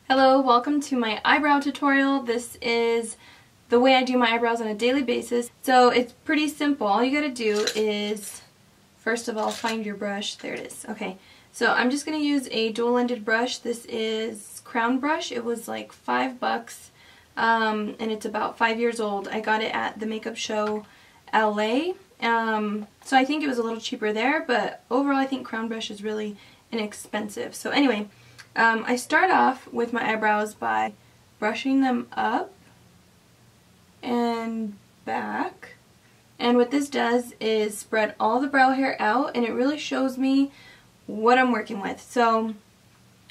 Hello, welcome to my eyebrow tutorial. This is the way I do my eyebrows on a daily basis. So it's pretty simple. All you gotta do is, first of all, find your brush. There it is. Okay, so I'm just gonna use a dual-ended brush. This is Crown Brush. It was like $5, and it's about 5 years old. I got it at the Makeup Show LA. So I think it was a little cheaper there, but overall I think Crown Brush is really inexpensive. So anyway, I start off with my eyebrows by brushing them up and back, and what this does is spread all the brow hair out, and it really shows me what I'm working with. So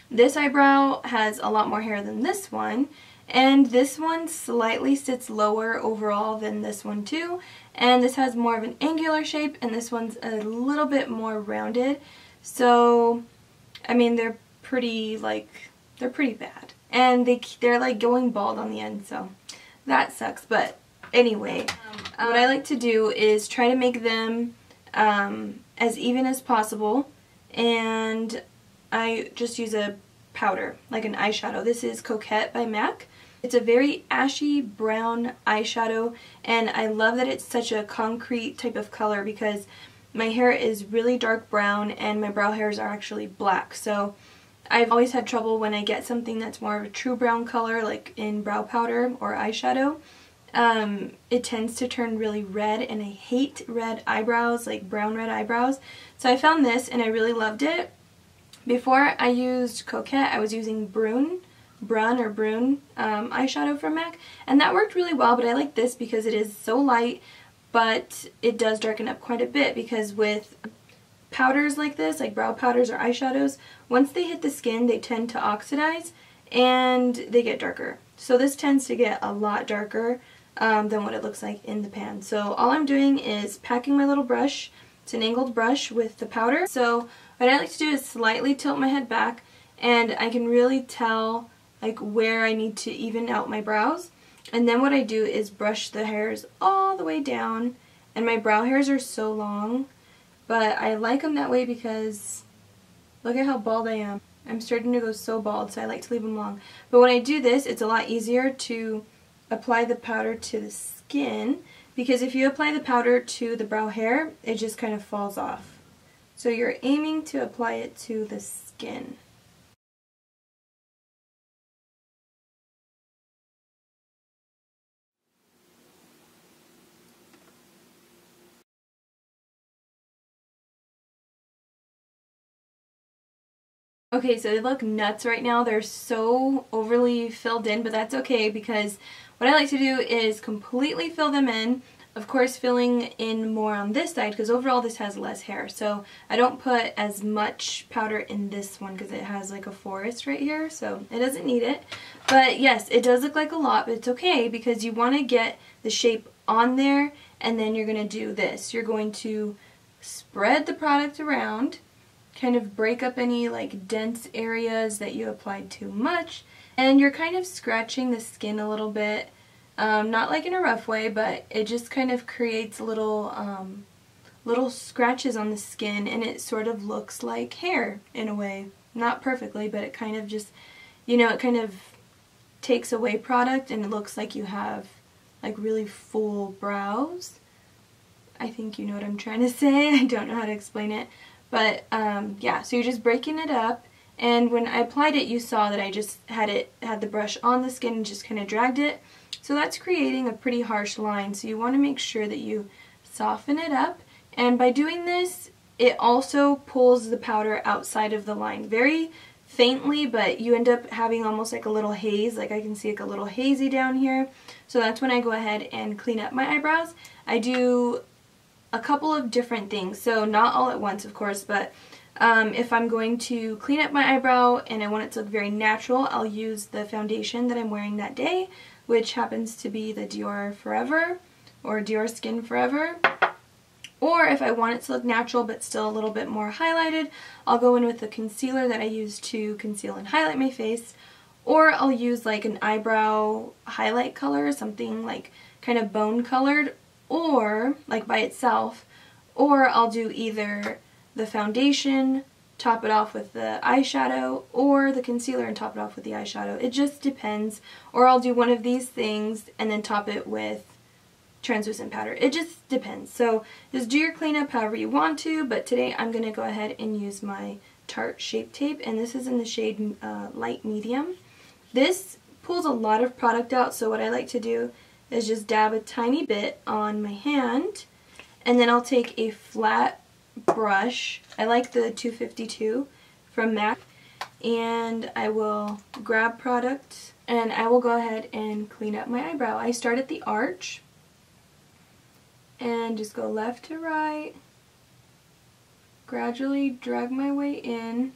this eyebrow has a lot more hair than this one, and this one slightly sits lower overall than this one too, and this has more of an angular shape, and this one's a little bit more rounded. So I mean, they're pretty bad, and they're like going bald on the end, so that sucks. But anyway, what I like to do is try to make them as even as possible, and I just use a powder, like an eyeshadow. This is Coquette by MAC. It's a very ashy brown eyeshadow, and I love that it's such a concrete type of color because my hair is really dark brown and my brow hairs are actually black. So I've always had trouble when I get something that's more of a true brown color, like in brow powder or eyeshadow. It tends to turn really red, and I hate red eyebrows, like brown red eyebrows. So I found this and I really loved it. Before I used Coquette, I was using Brune eyeshadow from MAC, and that worked really well, but I like this because it is so light, but it does darken up quite a bit, because with powders like this, like brow powders or eyeshadows, once they hit the skin they tend to oxidize and they get darker. So this tends to get a lot darker than what it looks like in the pan. So all I'm doing is packing my little brush. It's an angled brush with the powder. So what I like to do is slightly tilt my head back, and I can really tell like where I need to even out my brows. And then what I do is brush the hairs all the way down, and my brow hairs are so long, but I like them that way because look at how bald I am. I'm starting to go so bald, so I like to leave them long. But when I do this, it's a lot easier to apply the powder to the skin, because if you apply the powder to the brow hair, it just kind of falls off. So you're aiming to apply it to the skin. Okay, so they look nuts right now. They're so overly filled in, but that's okay, because what I like to do is completely fill them in. Of course, filling in more on this side, because overall this has less hair. So I don't put as much powder in this one because it has like a forest right here, so it doesn't need it. But yes, it does look like a lot, but it's okay because you want to get the shape on there, and then you're going to do this. You're going to spread the product around, kind of break up any like dense areas that you applied too much, and you're kind of scratching the skin a little bit, not like in a rough way, but it just kind of creates little scratches on the skin, and it sort of looks like hair in a way. Not perfectly, but it kind of just, you know, it kind of takes away product and it looks like you have like really full brows. I think you know what I'm trying to say. I don't know how to explain it. But yeah, so you're just breaking it up, and when I applied it you saw that I just had the brush on the skin and just kind of dragged it. So that's creating a pretty harsh line, so you want to make sure that you soften it up, and by doing this it also pulls the powder outside of the line very faintly, but you end up having almost like a little haze. Like I can see like a little hazy down here. So that's when I go ahead and clean up my eyebrows. I do a couple of different things, so not all at once of course, but if I'm going to clean up my eyebrow and I want it to look very natural, I'll use the foundation that I'm wearing that day, which happens to be the Dior Forever or Dior Skin Forever. Or if I want it to look natural but still a little bit more highlighted, I'll go in with the concealer that I use to conceal and highlight my face, or I'll use like an eyebrow highlight color, something like kind of bone colored, or like by itself, or I'll do either the foundation top it off with the eyeshadow, or the concealer and top it off with the eyeshadow. It just depends. Or I'll do one of these things and then top it with translucent powder. It just depends. So just do your cleanup however you want to, but today I'm going to go ahead and use my Tarte Shape Tape, and this is in the shade Light Medium. This pulls a lot of product out, so what I like to do is just dab a tiny bit on my hand, and then I'll take a flat brush. I like the 252 from MAC, and I will grab product and I will go ahead and clean up my eyebrow. I start at the arch and just go left to right, gradually drag my way in,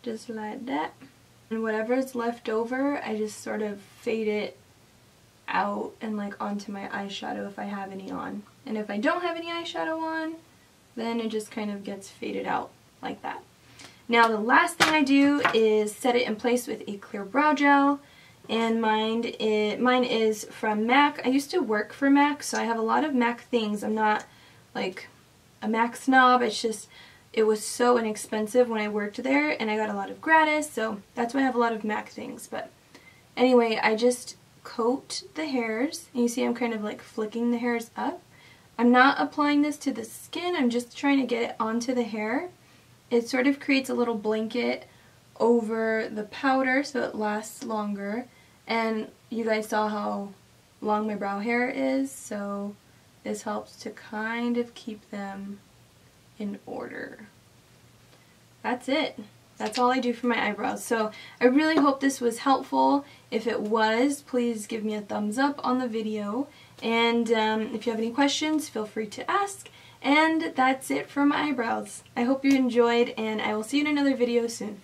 just like that. And whatever is left over, I just sort of fade it out and like onto my eyeshadow if I have any on. And if I don't have any eyeshadow on, then it just kind of gets faded out like that. Now the last thing I do is set it in place with a clear brow gel, and mine is from MAC. I used to work for MAC, so I have a lot of MAC things. I'm not like a MAC snob, it's just it was so inexpensive when I worked there, and I got a lot of gratis, so that's why I have a lot of MAC things. But anyway, I just coat the hairs, and you see I'm kind of like flicking the hairs up. I'm not applying this to the skin, I'm just trying to get it onto the hair. It sort of creates a little blanket over the powder so it lasts longer, and you guys saw how long my brow hair is, so this helps to kind of keep them in order. That's it. That's all I do for my eyebrows. So I really hope this was helpful. If it was, please give me a thumbs up on the video. And if you have any questions, feel free to ask. And that's it for my eyebrows. I hope you enjoyed, and I will see you in another video soon.